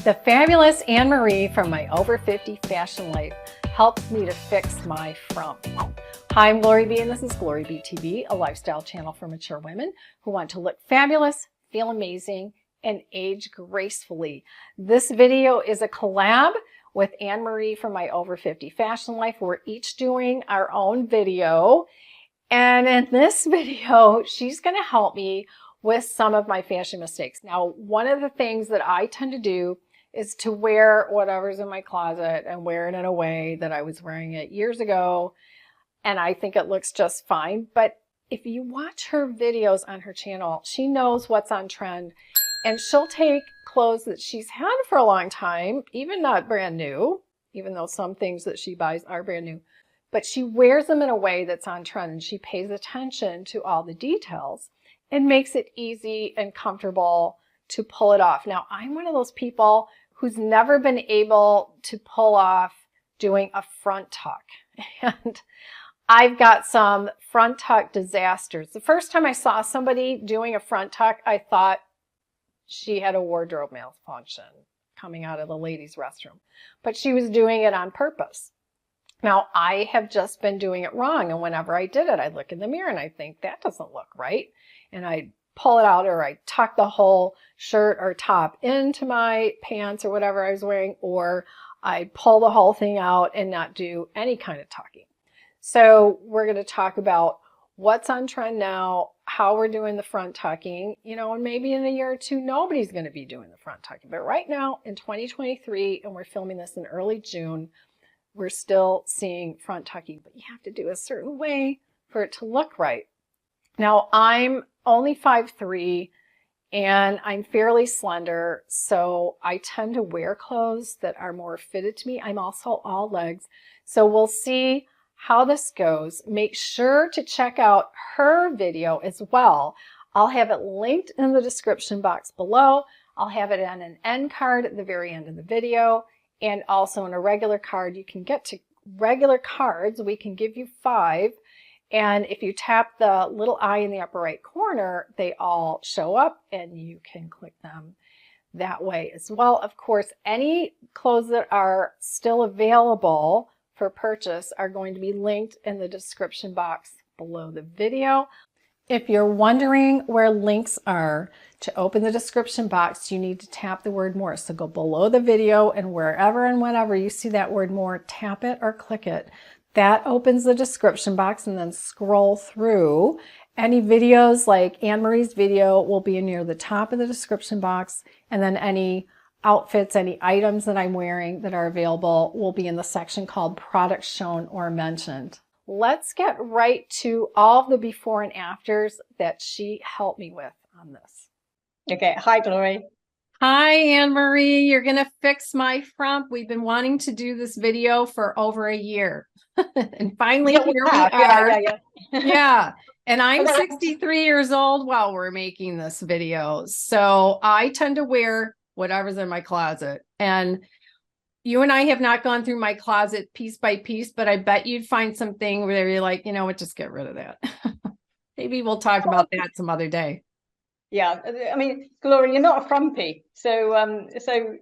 The fabulous Annemarie from My Over 50 Fashion Life helps me to fix my frump. Hi, I'm GloryB and this is GloryB-TV, a lifestyle channel for mature women who want to look fabulous, feel amazing, and age gracefully. This video is a collab with Annemarie from My Over 50 Fashion Life. We're each doing our own video. And in this video, she's going to help me with some of my fashion mistakes. Now, one of the things that I tend to do is to wear whatever's in my closet and wear it in a way that I was wearing it years ago. And I think it looks just fine. But if you watch her videos on her channel, she knows what's on trend. And she'll take clothes that she's had for a long time, even not brand new, even though some things that she buys are brand new. But she wears them in a way that's on trend, and she pays attention to all the details and makes it easy and comfortable to pull it off. Now, I'm one of those people who's never been able to pull off doing a front tuck. And I've got some front tuck disasters. The first time I saw somebody doing a front tuck, I thought she had a wardrobe malfunction coming out of the ladies' restroom. But she was doing it on purpose. Now, I have just been doing it wrong, and whenever I did it, I'd look in the mirror and I think, that doesn't look right. And I'd pull it out, or I'd tuck the whole shirt or top into my pants or whatever I was wearing, or I'd pull the whole thing out and not do any kind of tucking. So we're going to talk about what's on trend now, how we're doing the front tucking, and maybe in a year or two, nobody's going to be doing the front tucking. But right now in 2023, and we're filming this in early June, we're still seeing front tucking, but you have to do a certain way for it to look right. Now, I'm only 5'3", and I'm fairly slender, so I tend to wear clothes that are more fitted to me. I'm also all legs, so we'll see how this goes. Make sure to check out her video as well. I'll have it linked in the description box below. I'll have it on an end card at the very end of the video. And also in a regular card. You can get to regular cards. We can give you 5. And if you tap the little eye in the upper right corner, they all show up and you can click them that way as well. Of course, any clothes that are still available for purchase are going to be linked in the description box below the video. If you're wondering where links are to open the description box, you need to tap the word more. So go below the video, and wherever and whenever you see that word more, tap it or click it. That opens the description box, and then scroll through. Any videos like Annemarie's video will be near the top of the description box, and then any outfits, any items that I'm wearing that are available will be in the section called Products Shown or Mentioned. Let's get right to all of the before and afters that she helped me with on this. Okay, hi Glory. Hi Annemarie, you're gonna fix my frump. We've been wanting to do this video for over a year. And finally here we are. Yeah. And I'm 63 years old while we're making this video. So I tend to wear whatever's in my closet. And you and I have not gone through my closet piece by piece, but I bet you'd find something where you're like, you know what, just get rid of that. Maybe we'll talk about that some other day. Yeah, I mean, Glory, you're not a frumpy, so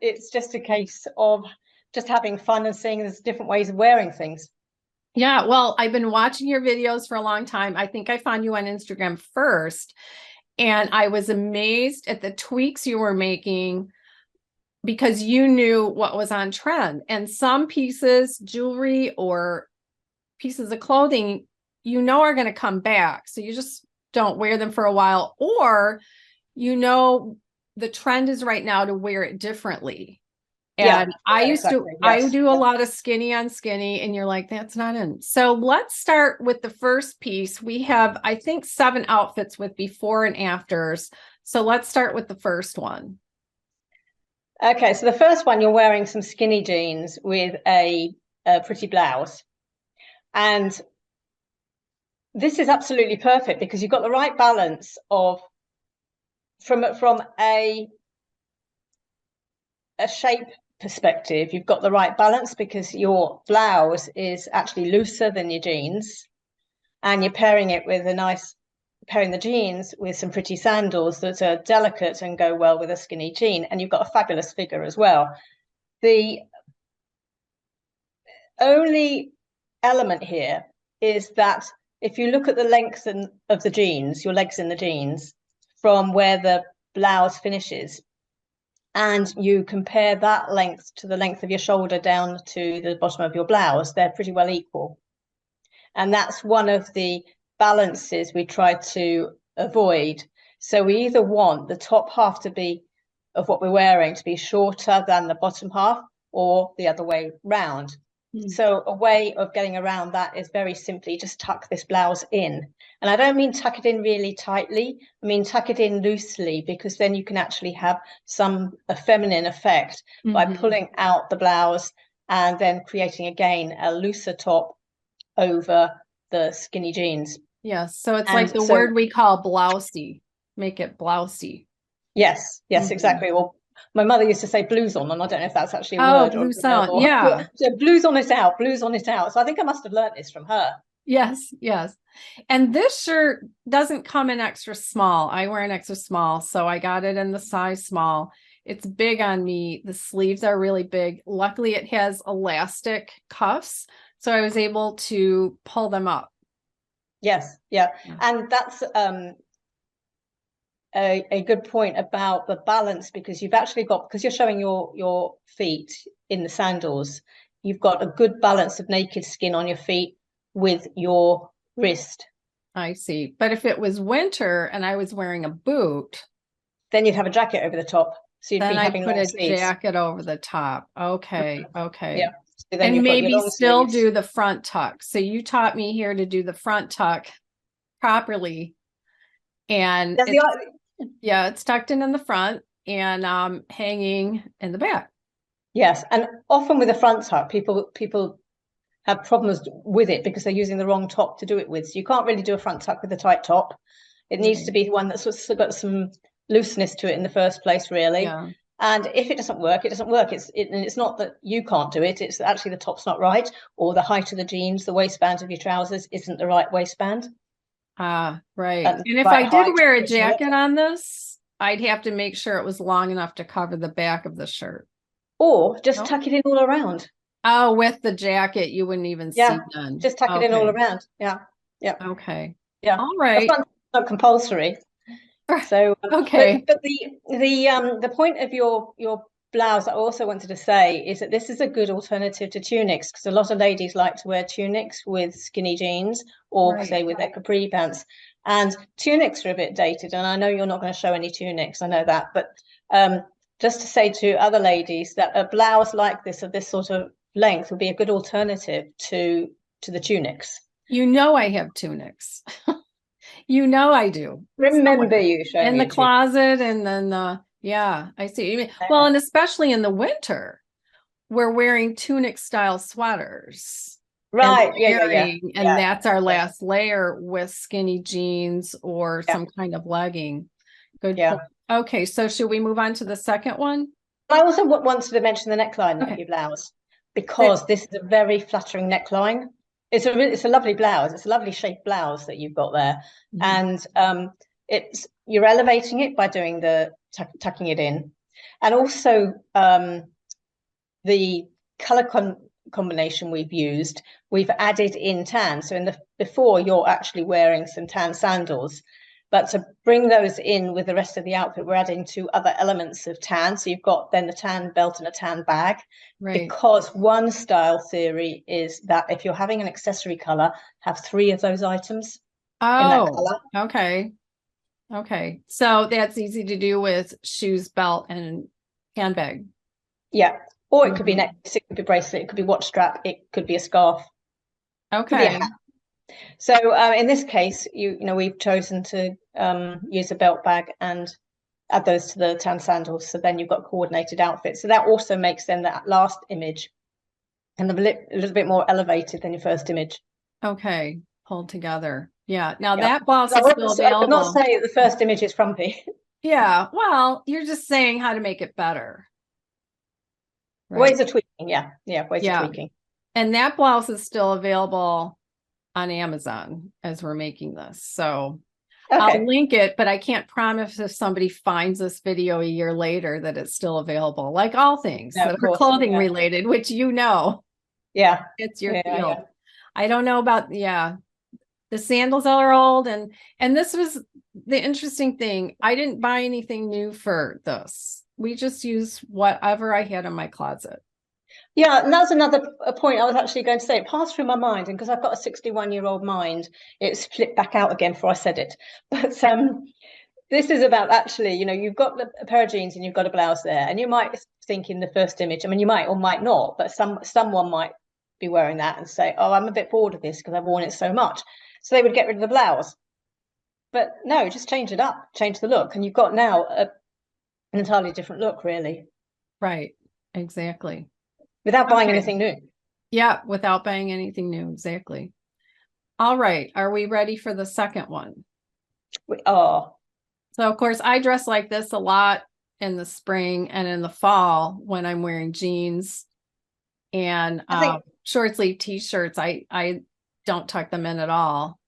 it's just a case of just having fun and seeing there's different ways of wearing things. Yeah, well, I've been watching your videos for a long time. I think I found you on Instagram first, and I was amazed at the tweaks you were making because you knew what was on trend. And some pieces, jewelry or pieces of clothing, are going to come back. So you just don't wear them for a while, or the trend is right now to wear it differently. And I do a lot of skinny on skinny, and you're like, that's not in. So let's start with the first piece. We have, I think, 7 outfits with before and afters. So let's start with the first one. Okay, so the first one, you're wearing some skinny jeans with a pretty blouse. And this is absolutely perfect because you've got the right balance of from a shape perspective. You've got the right balance because your blouse is actually looser than your jeans, and you're pairing it with a nice pairing the jeans with some pretty sandals that are delicate and go well with a skinny jean, and you've got a fabulous figure as well. The only element here is that if you look at the length of the jeans, your legs in the jeans, from where the blouse finishes, and you compare that length to the length of your shoulder down to the bottom of your blouse, they're pretty well equal. And that's one of the balances we try to avoid. So we either want the top half to be of what we're wearing to be shorter than the bottom half, or the other way round. So a way of getting around that is very simply just tuck this blouse in. And I don't mean tuck it in really tightly. I mean tuck it in loosely, because then you can actually have a feminine effect by pulling out the blouse and then creating again a looser top over the skinny jeans. Yes. So it's like the word we call blousey. Make it blousey. Yes, exactly. Well, my mother used to say blues on, and I don't know if that's actually a word. Blues on, yeah. So blues on it out, blues on it out. So I think I must have learned this from her. Yes. And this shirt doesn't come in extra small. I wear an extra small, so I got it in the size small. It's big on me. The sleeves are really big. Luckily, it has elastic cuffs, so I was able to pull them up. Yes, yeah. And that's a good point about the balance, because you've actually got, because you're showing your feet in the sandals, you've got a good balance of naked skin on your feet with your wrist. I see. But if it was winter and I was wearing a boot, then you'd have a jacket over the top. So you'd then be having I'd put a sleeves. jacket over the top. Okay. Yeah. So then and maybe still sleeves. do the front tuck. So you taught me here to do the front tuck properly. And it's tucked in the front and hanging in the back. Yes. And often with the front tuck, people have problems with it because they're using the wrong top to do it with. So you can't really do a front tuck with a tight top. It needs to be one that's got some looseness to it in the first place, really. Yeah. And if it doesn't work, it doesn't work. It's not that you can't do it. It's actually the top's not right, or the height of the jeans, the waistband of your trousers isn't the right waistband. Right. And if I did wear a jacket on this, I'd have to make sure it was long enough to cover the back of the shirt. Or just tuck it in all around. Oh, with the jacket, you wouldn't even see none. Just tuck it in all around. Yeah. Okay. Yeah. All right. It's not compulsory. So okay. But the point of your blouse, I also wanted to say, is that this is a good alternative to tunics, because a lot of ladies like to wear tunics with skinny jeans, or say with their capri pants. And tunics are a bit dated, and I know you're not going to show any tunics, I know that, but just to say to other ladies that a blouse like this, of this sort of length, would be a good alternative to the tunics. You know I have tunics. You know I do. Remember you showing in the closet, and then I see. You mean. Well, and especially in the winter, we're wearing tunic style sweaters. Right. And that's our last layer with skinny jeans or some kind of legging. Good point. Okay, so should we move on to the second one? I also wanted to mention the neckline of your blouse, because this is a very flattering neckline. It's a lovely blouse. It's a lovely shaped blouse that you've got there, and you're elevating it by doing the tucking it in, and also the color combination we've added in tan. So before you're actually wearing some tan sandals, but to bring those in with the rest of the outfit, we're adding two other elements of tan. So you've got then the tan belt and a tan bag. Right. Because one style theory is that if you're having an accessory color, have 3 of those items in that color. Okay. So that's easy to do with shoes, belt, and handbag. Yeah. Or it could be necklace, it could be bracelet, it could be watch strap, it could be a scarf. Okay. So in this case, we've chosen to use a belt bag and add those to the tan sandals. So then you've got a coordinated outfit. So that also makes then that last image and a little bit more elevated than your first image. Okay, pulled together. Yeah. Now that blouse is still available. I would not say the first image is frumpy. Yeah. Well, you're just saying how to make it better. Right. Ways of tweaking. Yeah. Ways of tweaking. And that blouse is still available on Amazon as we're making this. So, I'll Okay. link it, but I can't promise if somebody finds this video a year later that it's still available, like all things No, that of are course. clothing Yeah. related, which Yeah. it's your Yeah. field. Yeah. I don't know about, the sandals are old, and this was the interesting thing. I didn't buy anything new for this. We just used whatever I had in my closet. Yeah, and that's another point I was actually going to say. It passed through my mind, and because I've got a 61-year-old mind, it's flipped back out again before I said it. But this is about actually, you've got a pair of jeans and you've got a blouse there, and you might think in the first image, I mean, you might or might not, but someone might be wearing that and say, "Oh, I'm a bit bored of this because I've worn it so much." So they would get rid of the blouse. But no, just change it up, change the look, and you've got now an entirely different look, really, Right. Exactly. without buying Okay. anything new. Yeah, without buying anything new. Exactly. All right. Are we ready for the second one? We are. So, of course, I dress like this a lot in the spring and in the fall when I'm wearing jeans and I think, short sleeve t-shirts. I don't tuck them in at all.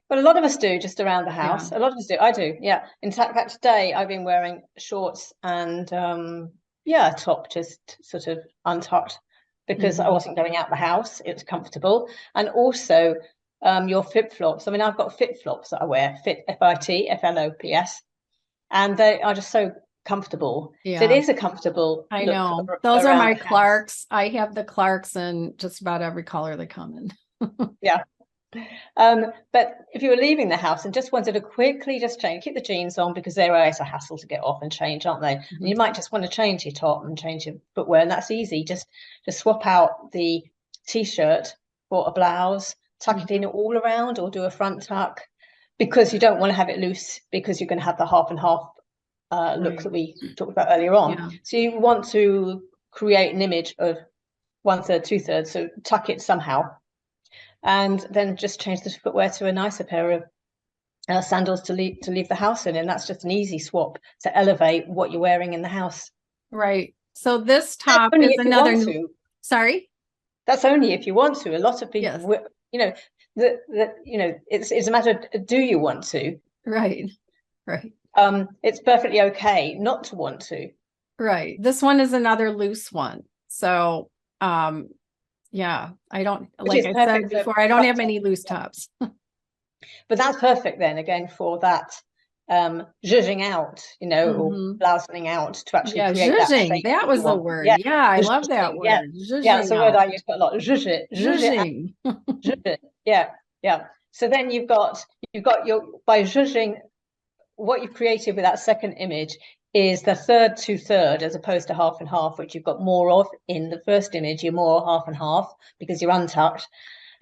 well, a lot of us do just around the Yeah. house. A lot of us do. I do. Yeah. In fact, today I've been wearing shorts and yeah, a top just sort of untucked because I wasn't going out the house. It was comfortable, and also your flip flops. I mean, I've got flip flops that I wear, fit FIT FLOPS, and they are just so comfortable. So it Yeah. is a comfortable I look know. Those are around my the house. Clarks. I have the Clarks in just about every color they come in. Yeah. But if you were leaving the house and just wanted to quickly just change, keep the jeans on because they're always a hassle to get off and change, aren't they? And you might just want to change your top and change your footwear, and that's easy. Just swap out the t-shirt for a blouse, tuck it in all around, or do a front tuck because you don't want to have it loose because you're going to have the half and half look Right. that we talked about earlier on. Yeah. So you want to create an image of 1/3, 2/3, so tuck it somehow and then just change the footwear to a nicer pair of sandals to leave the house in, and that's just an easy swap to elevate what you're wearing in the house. Right. So this That's top only is if you another want to. sorry. That's only if you want to. A lot of Yes. people, it's a matter of do you want to? Right. Right. It's perfectly okay not to want to. Right. This one is another loose one. So, yeah, I don't, Which like is I said perfect for before, I don't front have tuck. many loose tops. But that's perfect then again for that zhuzhing out, or Mhm. blousing out to actually Yeah, create that zhuzhing. shape That that you was the want. word. Yeah, Yeah, I the love that zhuzhing. Yeah, word. yeah, it's Zhuzhing a word out. I use quite a lot. Zhuzh it out, Zhuzhing. zhuzh it. Yeah, yeah. So then you've got your by zhuzhing, what you've created with that second image is the 1/3, 2/3 as opposed to half and half, which you've got more of in the first image. You're more half and half because you're untucked.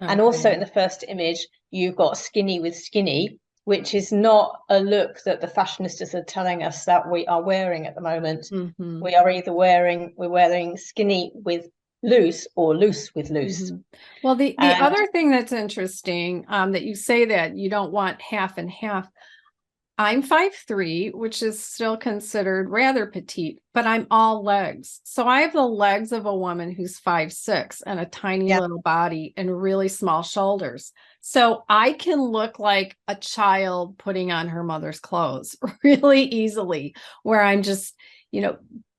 And also in Okay. the first image, you've got skinny with skinny, which is not a look that the fashionistas are telling us that we are wearing at the moment. Mm-hmm. We're wearing skinny with loose or loose with loose. Mm-hmm. Well, the And other thing that's interesting, that you say that you don't want half and half. I'm 5'3", which is still considered rather petite, but I'm all legs. So I have the legs of a woman who's 5'6" and a tiny yeah, little body and really small shoulders. So I can look like a child putting on her mother's clothes really easily, where I'm just,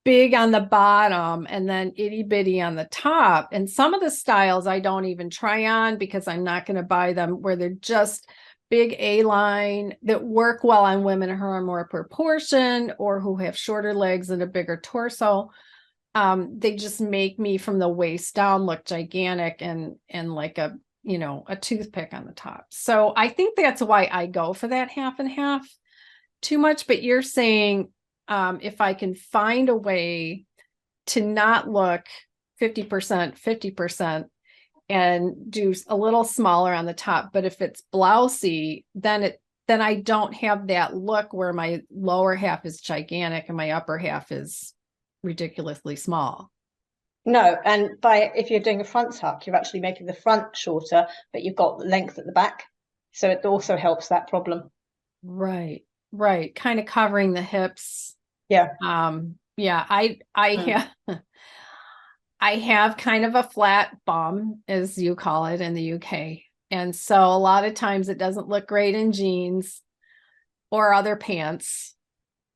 big on the bottom and then itty bitty on the top. And some of the styles I don't even try on because I'm not going to buy them, where they're just big A-line that work well on women who are more proportioned or who have shorter legs and a bigger torso. They just make me from the waist down look gigantic and like a toothpick on the top. So I think that's why I go for that half and half too much. But you're saying, if I can find a way to not look 50%, 50%, and do a little smaller on the top, but if it's blousy, then I don't have that look where my lower half is gigantic and my upper half is ridiculously small. no, and if you're doing a front tuck, you're actually making the front shorter, but you've got length at the back. So it also helps that problem. Right, right. Kind of covering the hips. Yeah. Yeah, I have I have kind of a flat bum, as you call it in the UK. And so a lot of times it doesn't look great in jeans or other pants.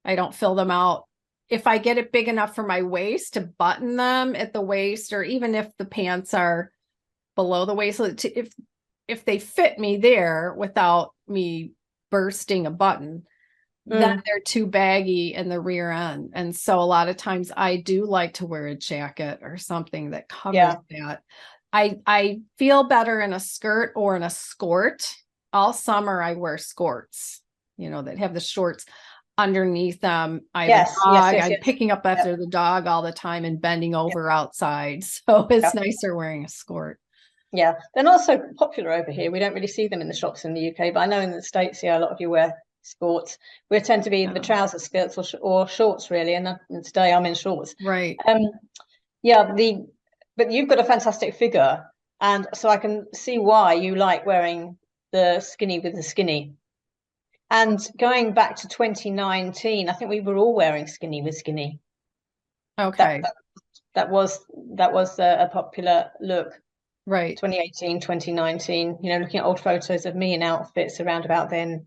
I don't fill them out. If I get it big enough for my waist to button them at the waist, or even if the pants are below the waist, so if they fit me there without me bursting a button, then they're too baggy in the rear end. And so a lot of times I do like to wear a jacket or something that covers that. I feel better in a skirt or in a skort. All summer I wear skirts, that have the shorts underneath them. I have a dog. I'm picking up after the dog all the time and bending over outside. So it's nicer wearing a skirt. Yeah, they're not so popular over here. We don't really see them in the shops in the UK, but I know in the States, a lot of you wear skirts. We tend to be the trouser skirts or shorts, really. And today I'm in shorts. Right. But you've got a fantastic figure, and so I can see why you like wearing the skinny with the skinny. And going back to 2019, I think we were all wearing skinny with skinny. Okay. That was a popular look. Right. 2018, 2019, looking at old photos of me in outfits around about then,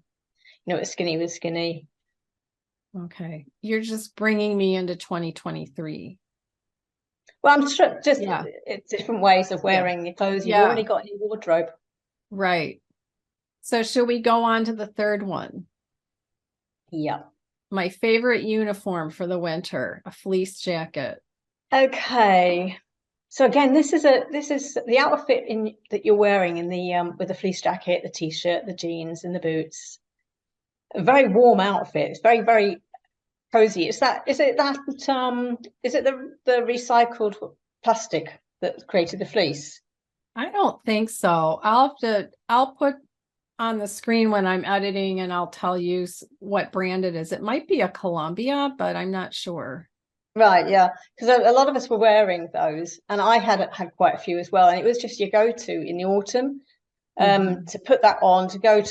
it's skinny with skinny. Okay. You're just bringing me into 2023. Well, I'm sure it's different ways of wearing your clothes. You've already got in your wardrobe. Right. So should we go on to the third one? Yeah. My favorite uniform for the winter, a fleece jacket. Okay. So again, this is the outfit that you're wearing in the with the fleece jacket, the t-shirt, the jeans, and the boots. A very warm outfit. It's very, very cozy. Is it the recycled plastic that created the fleece? I don't think so. I'll put on the screen when I'm editing, and I'll tell you what brand it is. It might be a Columbia, but I'm not sure. Right, yeah, because a lot of us were wearing those, and I had quite a few as well, and it was just your go-to in the autumn, to put that on, to go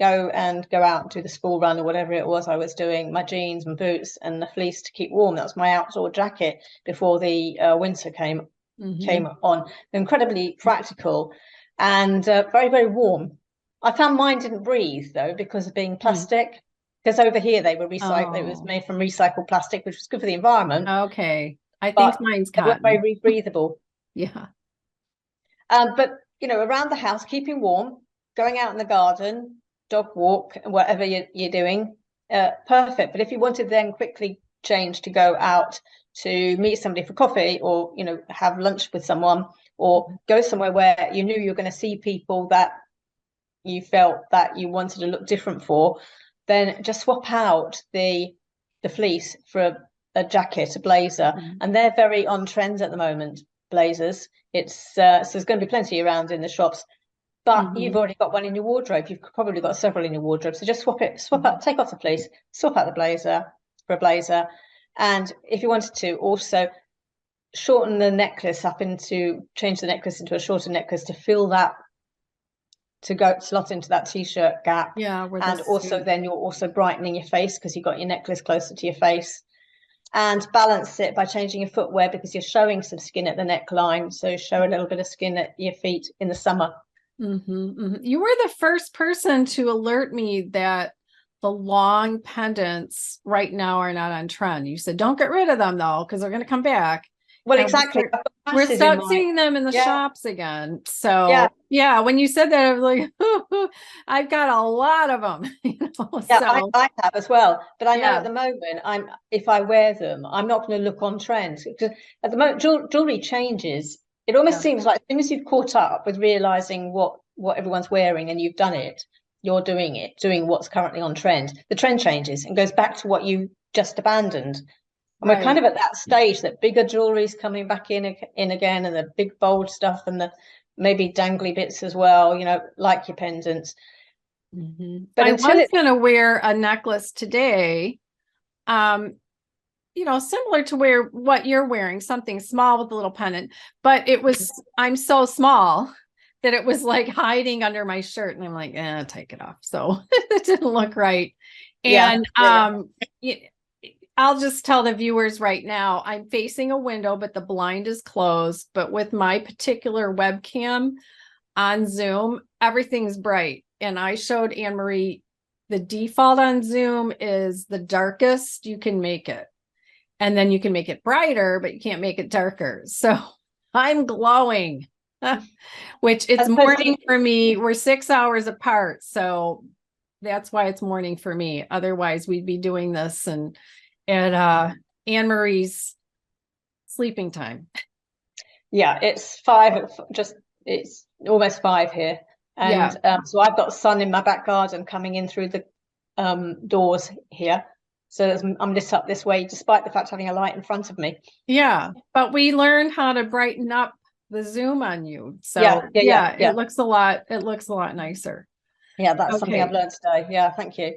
out and do the school run or whatever it was I was doing, my jeans and boots and the fleece to keep warm. That was my outdoor jacket before the winter came on. Incredibly practical and very, very warm. I found mine didn't breathe though because of being plastic. Because over here they were recycled. It was made from recycled plastic, which was good for the environment. Okay, I think mine's cotton. They weren't very breathable. Yeah. But around the house, keeping warm, going out in the garden, dog walk, whatever you're doing, perfect. But if you wanted then quickly change to go out to meet somebody for coffee, or have lunch with someone, or go somewhere where you knew you were going to see people that you felt that you wanted to look different for, then just swap out the fleece for a jacket, a blazer, and they're very on trend at the moment. Blazers, so there's going to be plenty around in the shops, but you've already got one in your wardrobe. You've probably got several in your wardrobe, so just swap out, take off the fleece, swap out the blazer for a blazer. And if you wanted to also shorten the necklace change the necklace into a shorter necklace to fill that, to go slot into that t-shirt gap. Yeah. And also then you're also brightening your face because you've got your necklace closer to your face. And balance it by changing your footwear because you're showing some skin at the neckline. So show a little bit of skin at your feet in the summer. You were the first person to alert me that the long pendants right now are not on trend. You said, don't get rid of them though, because they're going to come back. Well, exactly. We're start seeing them in the shops again. So yeah, when you said that, I was like, I've got a lot of them. I have as well. But I know at the moment, if I wear them, I'm not going to look on trend because at the moment jewelry changes. It almost seems like as soon as you've caught up with realizing what everyone's wearing and you've done it, you're doing what's currently on trend. The trend changes and goes back to what you just abandoned. And we're kind of at that stage that bigger jewelry is coming back in again, and the big bold stuff, and the maybe dangly bits as well, like your pendants. But I was going to wear a necklace today, similar to what you're wearing, something small with a little pendant, but I'm so small that it was like hiding under my shirt, and I'm like, take it off. So it didn't look right. And I'll just tell the viewers right now, I'm facing a window, but the blind is closed. But with my particular webcam on Zoom, everything's bright. And I showed Annemarie the default on Zoom is the darkest you can make it. And then you can make it brighter, but you can't make it darker. So I'm glowing, which it's morning for me. We're 6 hours apart. So that's why it's morning for me. Otherwise we'd be doing this and at Annemarie's sleeping time. Yeah, it's 5, it's almost 5 here. And so I've got sun in my back garden coming in through the doors here. So I'm lit up this way, despite the fact having a light in front of me. Yeah, but we learned how to brighten up the Zoom on you. So yeah. It looks a lot nicer. Yeah, that's something I've learned today. Yeah, thank you.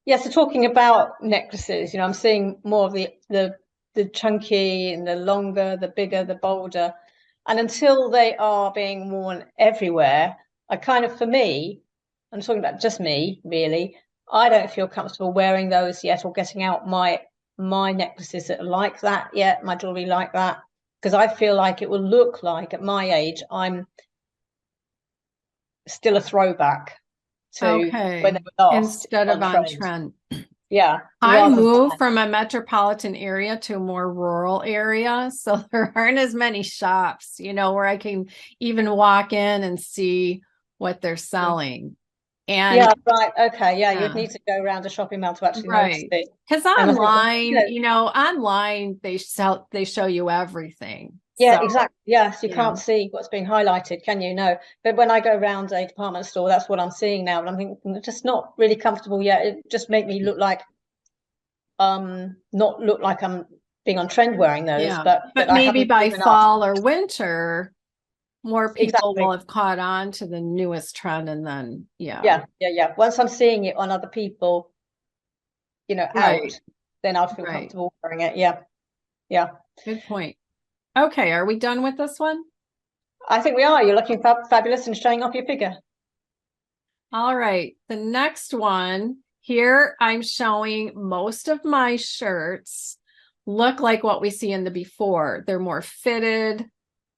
Yeah, so talking about necklaces, I'm seeing more of the chunky and the longer, the bigger, the bolder. And until they are being worn everywhere, for me, I'm talking about just me, really, I don't feel comfortable wearing those yet, or getting out my necklaces that are like that yet, my jewelry like that, because I feel like it will look like at my age I'm still a throwback to when they were last instead of on trend. Yeah. I moved from a metropolitan area to a more rural area. So there aren't as many shops, where I can even walk in and see what they're selling. And yeah, right. Okay. Yeah, you'd need to go around a shopping mall to actually notice it. Because online, online they show you everything. Yeah, exactly. Yes, you can't see what's being highlighted, can you? No. But when I go around a department store, that's what I'm seeing now. And I'm thinking, just not really comfortable yet. It just make me look like not look like I'm being on trend wearing those. But maybe by fall or winter, more people will have caught on to the newest trend, and then yeah. Once I'm seeing it on other people, out, then I'll feel comfortable wearing it. Yeah. Good point. Okay, are we done with this one? I think we are. You're looking fabulous and showing off your figure. All right, the next one here, I'm showing most of my shirts look like what we see in the before. They're more fitted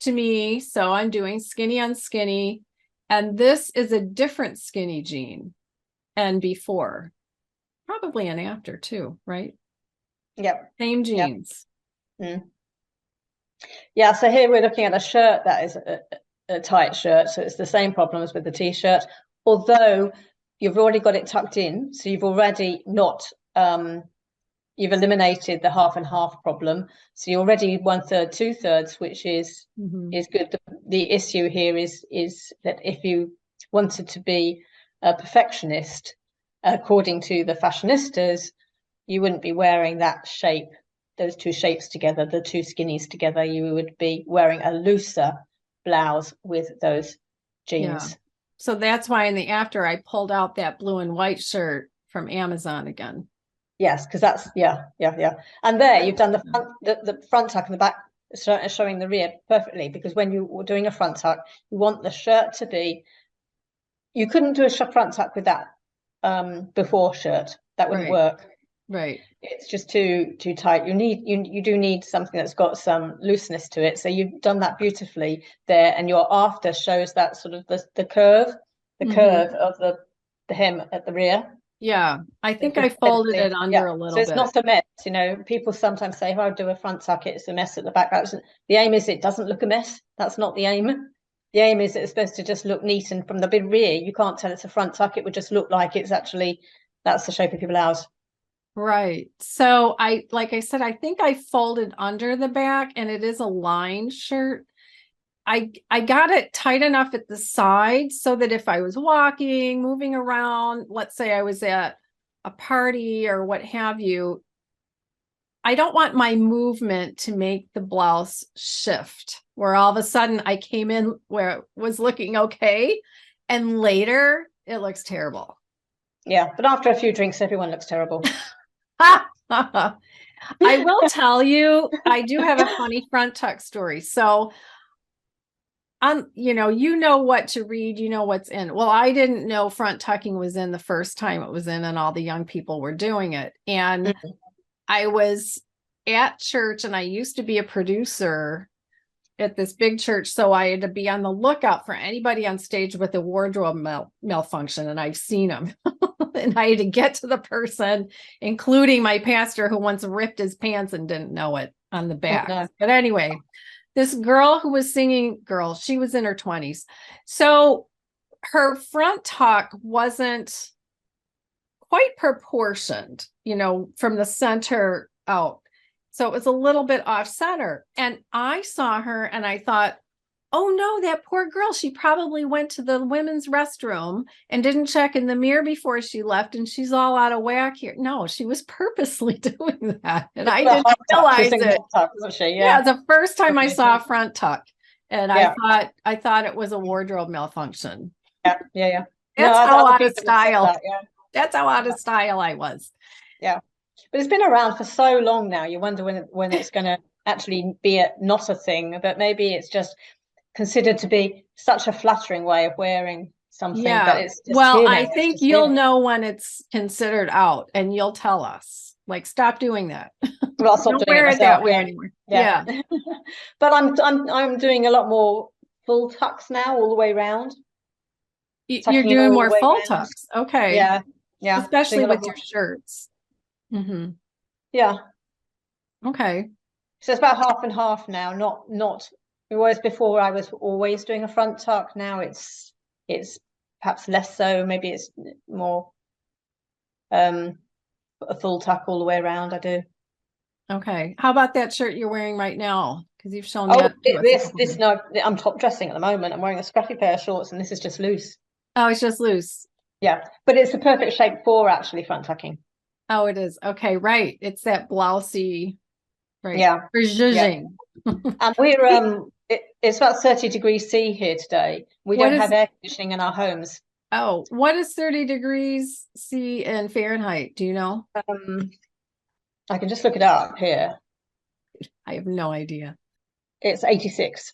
to me, so I'm doing skinny on skinny, and this is a different skinny jean and before, probably an after too, right? Yep. Same jeans. Yep. Yeah, so here we're looking at a shirt that is a tight shirt, so it's the same problem as with the t-shirt, although you've already got it tucked in, so you've already not you've eliminated the half and half problem, so you're already 1/3, 2/3, which is good. The issue here is that if you wanted to be a perfectionist, according to the fashionistas, you wouldn't be wearing that shape, those two shapes together, the two skinnies together. You would be wearing a looser blouse with those jeans. Yeah. So that's why in the after I pulled out that blue and white shirt from Amazon again. Yes, because that's and there you've done the front tuck and the back showing the rear perfectly, because when you were doing a front tuck, you want the shirt to be, you couldn't do a front tuck with that before shirt, that wouldn't work. Right. It's just too tight. You do need something that's got some looseness to it. So you've done that beautifully there, and your after shows that sort of the curve of the hem at the rear. Yeah, I think I folded it under a little bit. So it's not a mess, people sometimes say, if I do a front tuck, it's a mess at the back. The aim is it doesn't look a mess. That's not the aim. The aim is it's supposed to just look neat, and from the rear, you can't tell it's a front tuck. It would just look like it's actually, that's the shape of your blouse. Right. So like I said, I think I folded under the back, and it is a lined shirt. I got it tight enough at the side so that if I was walking, moving around, let's say I was at a party or what have you, I don't want my movement to make the blouse shift, where all of a sudden I came in where it was looking okay, and later it looks terrible. Yeah, but after a few drinks, everyone looks terrible. I will tell you, I do have a funny front tuck story. So you know what to read, what's in. Well, I didn't know front tucking was in the first time it was in, and all the young people were doing it. And I was at church, and I used to be a producer at this big church, so I had to be on the lookout for anybody on stage with a wardrobe malfunction, and I've seen them. And I had to get to the person, including my pastor, who once ripped his pants and didn't know it on the back. Oh, no. But anyway, this girl who was singing, she was in her 20s. So her front tuck wasn't quite proportioned, from the center out. So it was a little bit off center. And I saw her and I thought, oh no, that poor girl, she probably went to the women's restroom and didn't check in the mirror before she left, and she's all out of whack here. No, she was purposely doing that. And I didn't realize it. Tuck, wasn't she? Yeah, the first time I saw a front tuck. And I thought it was a wardrobe malfunction. Yeah. That's how out of style. That's how out of style I was. Yeah. But it's been around for so long now. You wonder when it's going to actually be not a thing, but maybe it's just considered to be such a flattering way of wearing something. Yeah. But it's just I think you'll know when it's considered out, and you'll tell us, like, stop doing that. Well, I'll stop doing it that way anymore. Yeah. But I'm doing a lot more full tucks now, all the way around. You're doing more full tucks. Okay. Yeah. Especially with your shirts. Mm-hmm. Yeah. Okay. So it's about half and half now. Not. Whereas before I was always doing a front tuck. Now it's perhaps less so. Maybe it's more a full tuck all the way around. I do. Okay. How about that shirt you're wearing right now? Because you've shown that. No, I'm top dressing at the moment. I'm wearing a scruffy pair of shorts, and this is just loose. Oh, it's just loose. Yeah, but it's the perfect shape for actually front tucking. Oh, it is. Okay, right. It's that blousey, right? Yeah. For zhuzhing. And we're it's about 30 degrees C here today. We don't have air conditioning in our homes. Oh, what is 30 degrees C in Fahrenheit? Do you know? I can just look it up here. I have no idea. It's 86.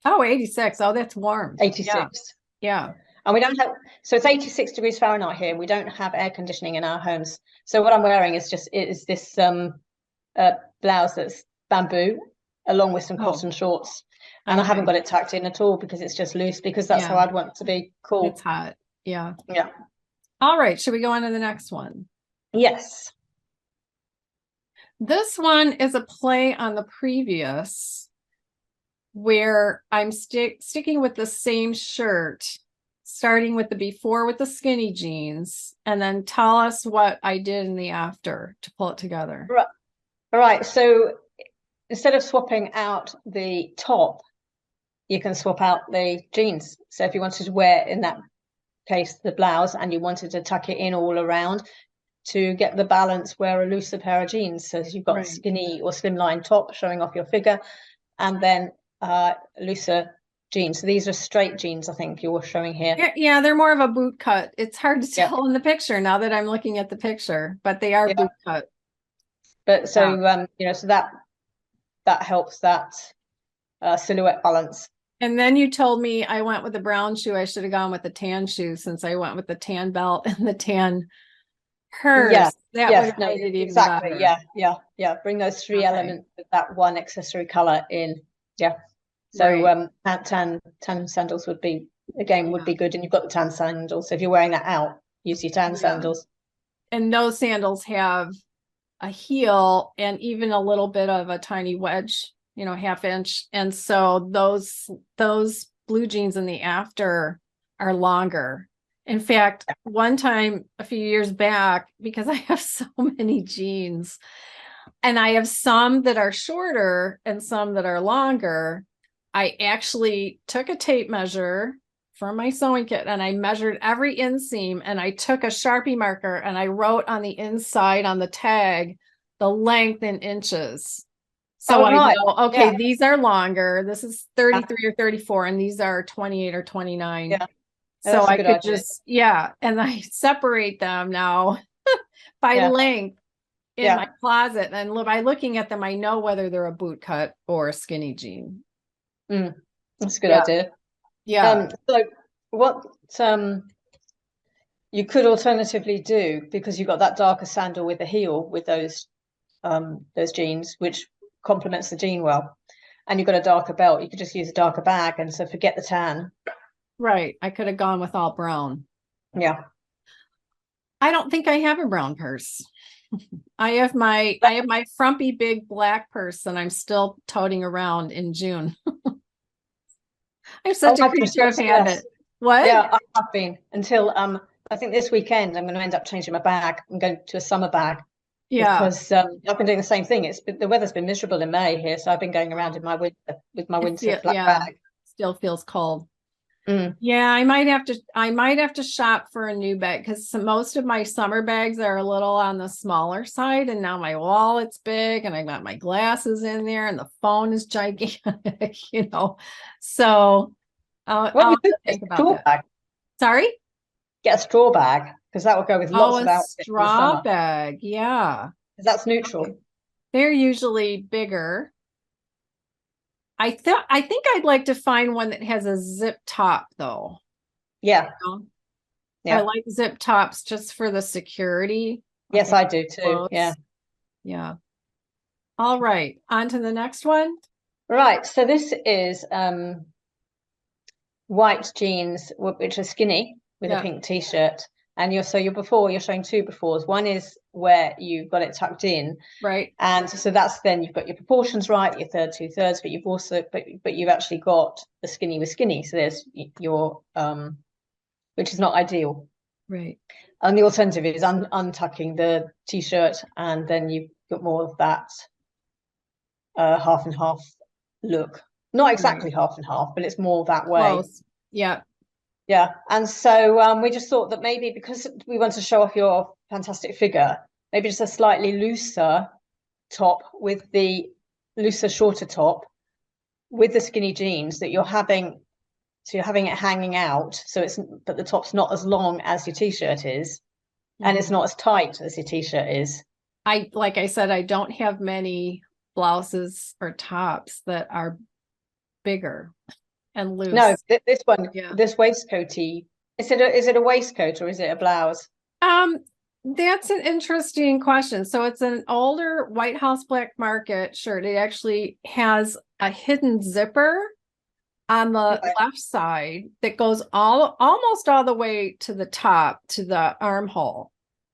Oh, 86. Oh, that's warm. 86. Yeah. And we don't have, so it's 86 degrees Fahrenheit here. We don't have air conditioning in our homes. So what I'm wearing is this blouse that's bamboo, along with some cotton shorts. And I haven't got it tucked in at all because it's just loose, because that's how I'd want it to be cool. It's hot. Yeah. Yeah. All right. Should we go on to the next one? Yes. This one is a play on the previous, where I'm sticking with the same shirt, starting with the before with the skinny jeans, and then tell us what I did in the after to pull it together. Right. So instead of swapping out the top, you can swap out the jeans. So if you wanted to wear, in that case, the blouse, and you wanted to tuck it in all around to get the balance, wear a looser pair of jeans. So you've got a skinny or slimline top showing off your figure, and then looser jeans. So these are straight jeans, I think you're showing here. Yeah, they're more of a boot cut. It's hard to tell in the picture now that I'm looking at the picture, but they are boot cut. But so so that helps that silhouette balance. And then you told me I went with the brown shoe. I should have gone with the tan shoe, since I went with the tan belt and the tan purse. That would have made it even better. Yeah. Bring those three elements with that one accessory color in. Yeah. So tan sandals would be good, and you've got the tan sandals. So if you're wearing that out, use your tan sandals. And those sandals have a heel and even a little bit of a tiny wedge, half inch. And so those blue jeans in the after are longer. In fact, one time a few years back, because I have so many jeans, and I have some that are shorter and some that are longer, I actually took a tape measure from my sewing kit, and I measured every inseam, and I took a Sharpie marker and I wrote on the inside on the tag the length in inches. So I know, these are longer. This is 33 or 34, and these are 28 or 29. Yeah. So I could and I separate them now by length in my closet. And by looking at them, I know whether they're a boot cut or a skinny jean. That's a good idea. Yeah. So what you could alternatively do, because you've got that darker sandal with the heel with those jeans, which complements the jean well. and you've got a darker belt, you could just use a darker bag, and so forget the tan. Right. I could have gone with all brown. Yeah. I don't think I have a brown purse. I have my Frumpy big black purse and I'm still toting around in June. I'm such a creature of habit. What? Yeah, I have been until I think this weekend I'm going to end up changing my bag. I'm going to a summer bag. Yeah. Because I've been doing the same thing. The weather's been miserable in May here, so I've been going around in my winter with my winter black bag. Still feels cold. Mm. Yeah, I might have to shop for a new bag because most of my summer bags are a little on the smaller side, and now my wallet's big, and I got my glasses in there, and the phone is gigantic, you know. So I'll think about that. Bag. Sorry? Get a straw bag because that will go with lots of outfits. Straw bag, yeah. That's neutral. They're usually bigger. I think I'd like to find one that has a zip top though. Yeah. You know? Yeah. I like zip tops just for the security. Yes, I do too. Clothes. Yeah. Yeah. All right. On to the next one. Right. So this is white jeans, which are skinny with a pink t-shirt. And you're showing two befores. One is where you've got it tucked in. Right. And so that's then you've got your proportions right, your third, 2/3, but you've also but you've actually got the skinny with skinny. So there's your which is not ideal. Right. And the alternative is untucking the t-shirt, and then you've got more of that half and half look. Not exactly half and half, but it's more that way. Close. Yeah. Yeah. And so we just thought that maybe because we want to show off your fantastic figure, maybe just a slightly looser top with the shorter top with the skinny jeans that you're having. So you're having it hanging out. But the top's not as long as your t-shirt is, and it's not as tight as your t-shirt is. Like I said, I don't have many blouses or tops that are bigger and loose. No, this one, this waistcoaty. Is it a waistcoat or is it a blouse? That's an interesting question. So it's an older White House Black Market shirt. It actually has a hidden zipper on the left side that goes almost all the way to the top, to the armhole.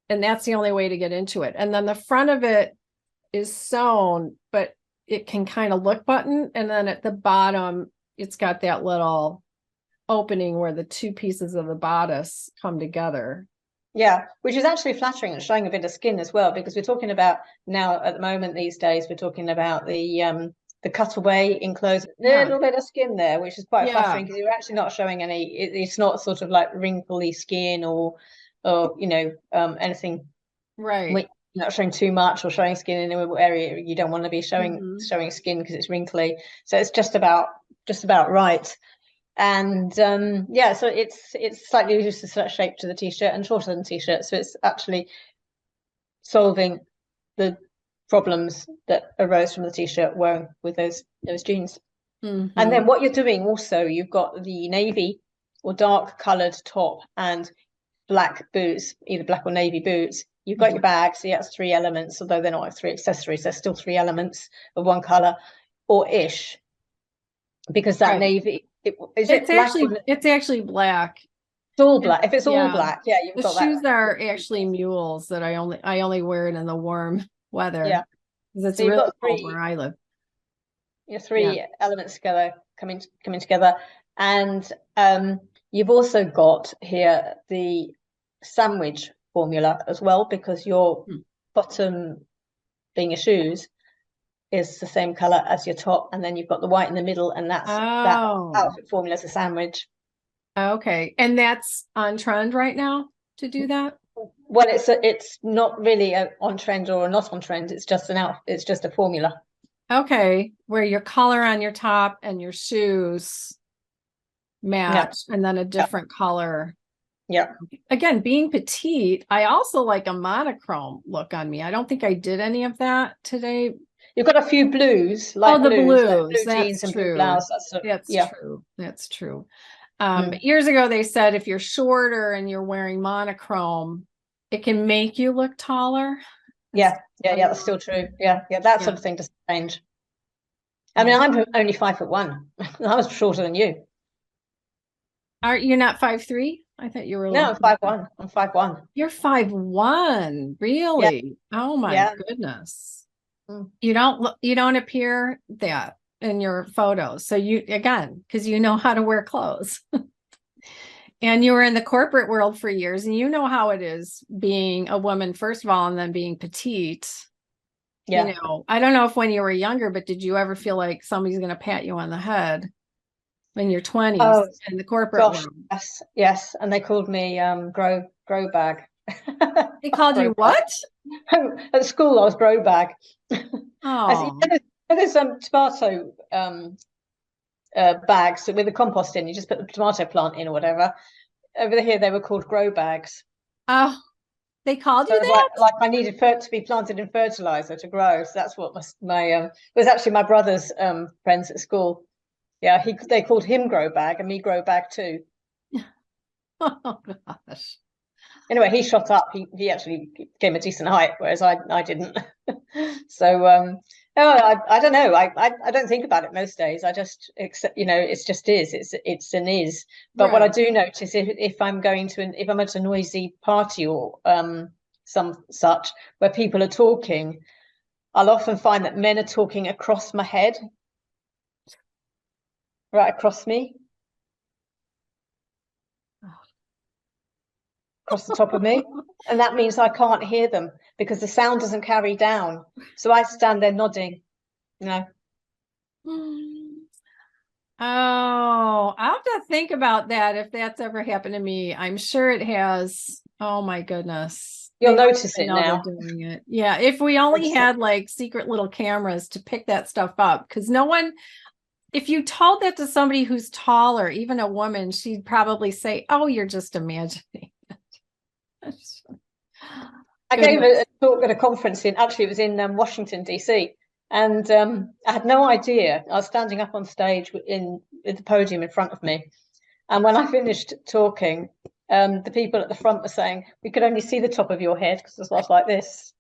And that's the only way to get into it. And then the front of it is sewn, but it can kind of look button. And then at the bottom, it's got that little opening where the two pieces of the bodice come together. Yeah, which is actually flattering and showing a bit of skin as well, because we're talking about now at the moment these days, we're talking about the cutaway enclosed little bit of skin there, which is quite flattering because you're actually not showing any. It's not sort of like wrinkly skin or anything. Right. You're not showing too much or showing skin in an area you don't want to be showing skin because it's wrinkly. So it's just about right. And so it's slightly looser shape to the t-shirt and shorter than t-shirt, so it's actually solving the problems that arose from the t-shirt wearing with those jeans. And then what you're doing also, you've got the navy or dark colored top and black boots, either black or navy boots. You've got your bag, so that's 3 elements, although they're not like 3 accessories, they're still 3 elements of one color or ish, because that navy it's actually black. It's all black. If it's all black, you've got that. The shoes are actually mules that I only wear it in the warm weather. Yeah, because it's really cold where I live. Your 3 elements together coming together, and you've also got here the sandwich formula as well, because your bottom being your shoes is the same color as your top, and then you've got the white in the middle, and that outfit formula is a sandwich. Okay, and that's on trend right now to do that? Well, it's not really on trend or not on trend. It's just it's just a formula. Okay, where your color on your top and your shoes match, and then a different color. Yeah. Again, being petite, I also like a monochrome look on me. I don't think I did any of that today. You've got a few blues, like blues. That's jeans and true. Blue blouse. That's true. That's true. Years ago, they said if you're shorter and you're wearing monochrome, it can make you look taller. That's still true. Yeah, that sort of thing doesn't change. I mean, I'm only 5'1". I was shorter than you. Aren't you not 5'3"? I thought you were a No, little. I'm 5'1". I'm 5'1". You're 5'1", Yeah, really? Oh my yeah. goodness. Mm. You don't appear that in your photos. So you, again, because you know how to wear clothes. And you were in the corporate world for years, and you know how it is being a woman, first of all, and then being petite. Yeah. You know, I don't know if when you were younger, but did you ever feel like somebody's going to pat you on the head in your 20s Oh in the corporate gosh, world? yes, yes. And they called me grow bag. They called Grow you bag. what? At school, I was grow bag. As you Oh, know, there's some tomato bags with the compost in. You just put the tomato plant in or whatever. Over here, they were called grow bags. oh, they called So you it was that? like I needed to be planted in fertilizer to grow. So that's what my it was actually my brother's friends at school. Yeah, they called him grow bag and me grow bag too. Oh gosh. Anyway, he shot up. He actually became a decent height, whereas I didn't. So no, I don't know. I don't think about it most days. I just accept, it's just is. It's an is. But what I Right. do notice if I'm if I'm at a noisy party or some such where people are talking, I'll often find that men are talking across my head, right across me, across the top of me. And that means I can't hear them because the sound doesn't carry down. So I stand there nodding, you know. Oh, I'll have to think about that if that's ever happened to me. I'm sure it has. Oh my goodness. You'll They don't notice even it know they're now. doing it. Yeah, if we only had like secret little cameras to pick that stuff up, because no one, if you told that to somebody who's taller, even a woman, she'd probably say, "Oh, you're just imagining." I gave Goodness. a talk at a conference it was in Washington, D.C. And I had no idea. I was standing up on stage with the podium in front of me. And when I finished talking, the people at the front were saying, we could only see the top of your head because it was like this.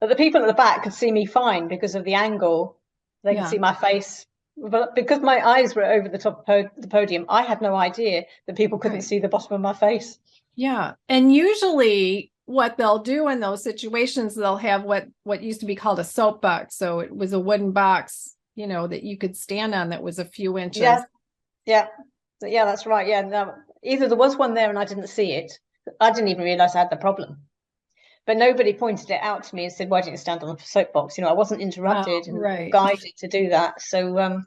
But the people at the back could see me fine because of the angle. They could Yeah. see my face. But because my eyes were over the top of the podium, I had no idea that people couldn't Right. see the bottom of my face. Yeah. And usually what they'll do in those situations, they'll have what used to be called a soapbox. So it was a wooden box, that you could stand on that was a few inches. Yeah, yeah, yeah, that's right. Yeah, no, either there was one there and I didn't see it. I didn't even realize I had the problem. But nobody pointed it out to me and said, "Why didn't you stand on the soapbox?" I wasn't interrupted or Right. guided to do that. So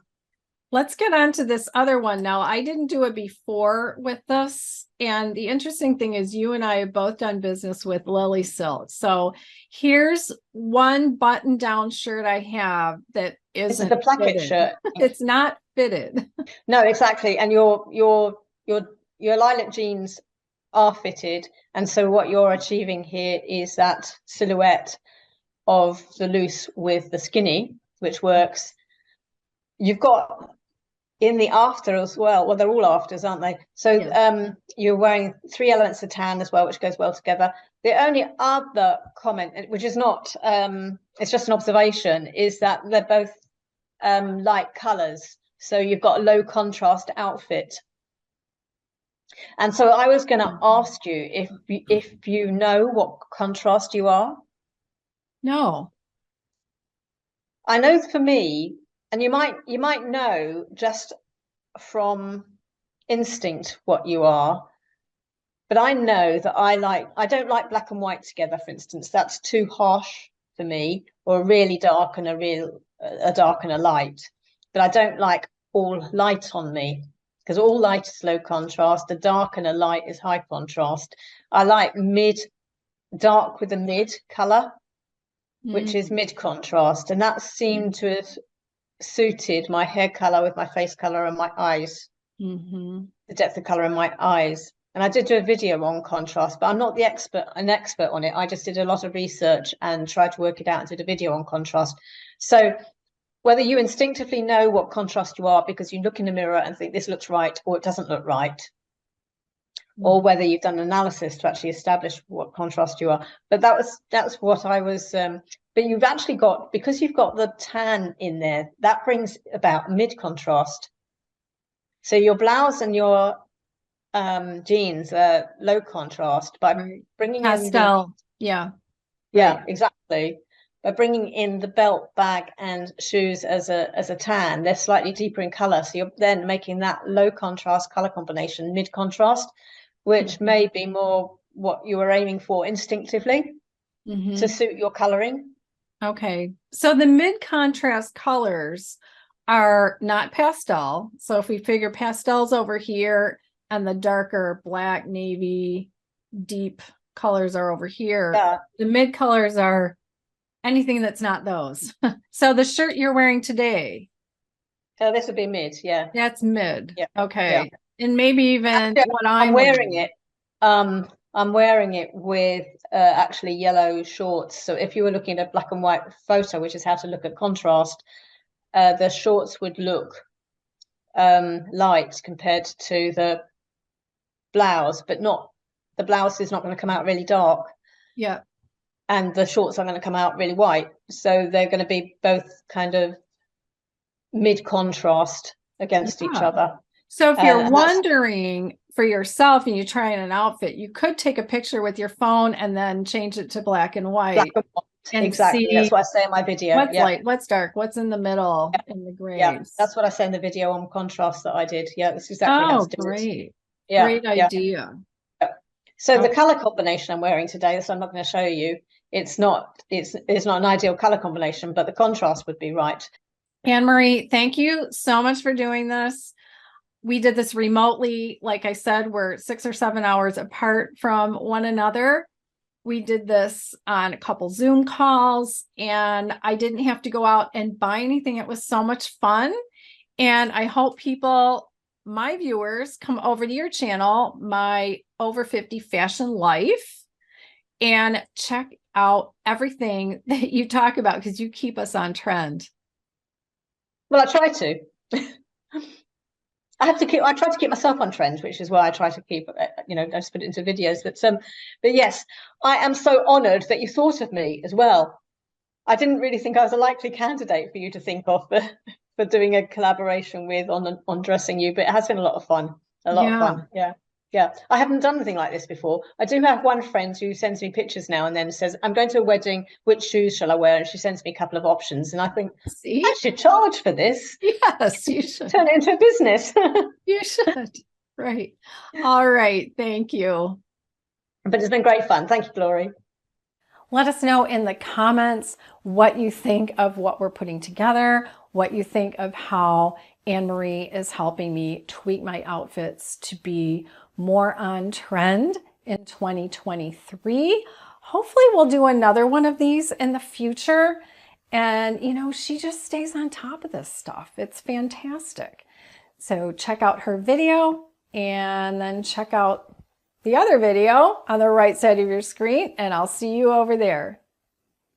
Let's get on to this other one now. I didn't do it before with this. And the interesting thing is you and I have both done business with Lily Silk. So here's one button down shirt I have that this is isn't the placket fitted. shirt. It's not fitted. No, exactly. And your lilac jeans are fitted. And so what you're achieving here is that silhouette of the loose with the skinny, which works. You've got in the after as well. Well, they're all afters, aren't they? So Yeah. you're wearing 3 elements of tan as well, which goes well together. The only other comment, which is not, it's just an observation, is that they're both light colors. So you've got a low contrast outfit. And so I was going to ask you if you know what contrast you are. No. I know for me, and you might know just from instinct what you are, but I know that I don't like black and white together, for instance. That's too harsh for me, or a really dark and a dark and a light. But I don't like all light on me because all light is low contrast. A dark and a light is high contrast. I like dark with a mid color, which is mid contrast, and that seemed to have suited my hair color with my face color and my eyes. Mm-hmm. The depth of color in my eyes. And I did do a video on contrast, but I'm not an expert on it. I just did a lot of research and tried to work it out and did a video on contrast. So whether you instinctively know what contrast you are because you look in the mirror and think this looks right or it doesn't look right, or whether you've done analysis to actually establish what contrast you are. But that's what I was but you've actually got, because you've got the tan in there, that brings about mid contrast. So your blouse and your jeans are low contrast by bringing pastel. in Yeah. Yeah, exactly. By bringing in the belt, bag, and shoes as a tan, they're slightly deeper in color. So you're then making that low contrast color combination mid contrast, which may be more what you were aiming for instinctively to suit your coloring. Okay. So the mid contrast colors are not pastel. So if we figure pastels over here and the darker black, navy, deep colors are over here, Yeah. the mid colors are anything that's not those. So the shirt you're wearing today, This would be mid, yeah. that's mid. Yeah. Okay. Yeah. And maybe even what I'm wearing it. I'm wearing it with actually yellow shorts. So if you were looking at a black and white photo, which is how to look at contrast, the shorts would look light compared to the blouse, but not, the blouse is not going to come out really dark. Yeah. And the shorts are going to come out really white. So they're going to be both kind of mid contrast against each other. So if you're wondering for yourself and you're trying an outfit, you could take a picture with your phone and then change it to black and white. Exactly. That's what I say in my video. What's light, what's dark, what's in the middle, in the grays. Yeah, that's what I say in the video on contrast that I did. Yeah, that's exactly how to do great. it. Yeah, great idea. Yeah. So the color combination I'm wearing today, so I'm not going to show you, it's not an ideal color combination, but the contrast would be right. Annemarie, thank you so much for doing this. We did this remotely. Like I said, we're 6 or 7 hours apart from one another. We did this on a couple Zoom calls, and I didn't have to go out and buy anything. It was so much fun. And I hope people, my viewers, come over to your channel, my Over 50 Fashion Life, and check out everything that you talk about, because you keep us on trend. Well, I try to. I try to keep myself on trend, which is why I try to keep, I just put it into videos. But yes, I am so honored that you thought of me as well. I didn't really think I was a likely candidate for you to think of for doing a collaboration with on dressing you, but it has been a lot of fun. A lot of fun. Yeah. Yeah, I haven't done anything like this before. I do have one friend who sends me pictures now and then, says, I'm going to a wedding, which shoes shall I wear? And she sends me a couple of options. And I think, I should charge for this. Yes, you should. Turn it into a business. You should. Right. All right. Thank you. But it's been great fun. Thank you, Glory. Let us know in the comments what you think of what we're putting together, what you think of how Annemarie is helping me tweak my outfits to be more on trend in 2023. Hopefully we'll do another one of these in the future. And, she just stays on top of this stuff. It's fantastic. So check out her video and then check out the other video on the right side of your screen, and I'll see you over there.